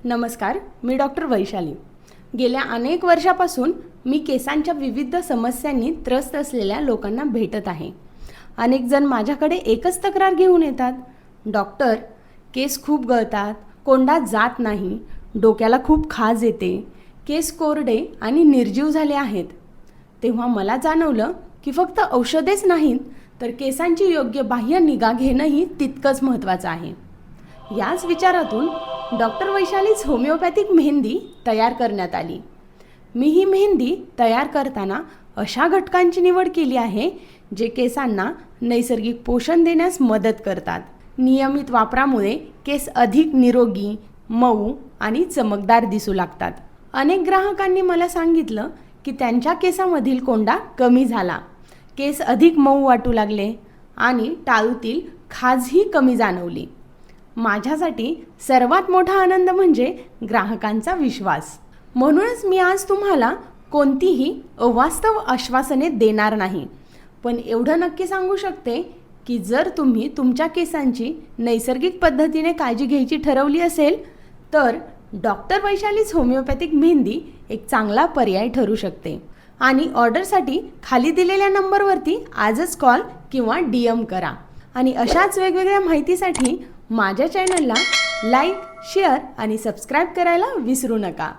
नमस्कार, मी डॉक्टर वैशाली। गेल्या अनेक वर्षापासून मी केसांच्या विविध समस्यांनी त्रस्त असलेल्या लोकांना भेटत आहे। अनेक जण माझ्याकडे एकच तक्रार घेऊन येतात, डॉक्टर, केस खूप गळतात, कोंडा जात नाही, डोक्याला खूप खाज येते, केस कोरडे आणि निर्जीव झाले आहेत। तेव्हा मला जाणवलं की फक्त औषधेच नाहीत तर केसांची योग्य बाह्य निगा घेणंही तितकंच महत्त्वाचं आहे। याच विचारातून डॉक्टर वैशालीच होमिओपॅथिक मेहंदी तयार करण्यात आली। मी ही मेहंदी तयार करताना अशा घटकांची निवड केली आहे जे केसांना नैसर्गिक पोषण देण्यास मदत करतात। नियमित वापरामुळे केस अधिक निरोगी, मऊ आणि चमकदार दिसू लागतात। अनेक ग्राहकांनी मला सांगितलं की त्यांच्या केसामधील कोंडा कमी झाला, केस अधिक मऊ वाटू लागले आणि टाळूतील खाजही कमी जाणवली। माझ्यासाठी सर्वात मोठा आनंद म्हणजे ग्राहकांचा विश्वास। म्हणूनच मी आज तुम्हाला कोणतीही अवास्तव आश्वासने देणार नाही, पण एवढं नक्की सांगू शकते की जर तुम्ही तुमच्या केसांची नैसर्गिक पद्धतीने काळजी घ्यायची ठरवली असेल तर डॉक्टर वैशालीच होमिओपॅथिक मेहंदी एक चांगला पर्याय ठरू शकते। आणि ऑर्डरसाठी खाली दिलेल्या नंबरवरती आजच कॉल किंवा DM करा। आणि अशाच वेगवेगळ्या माहितीसाठी माझ्या चॅनलला लाईक, शेअर आणि सबस्क्राईब करायला विसरू नका।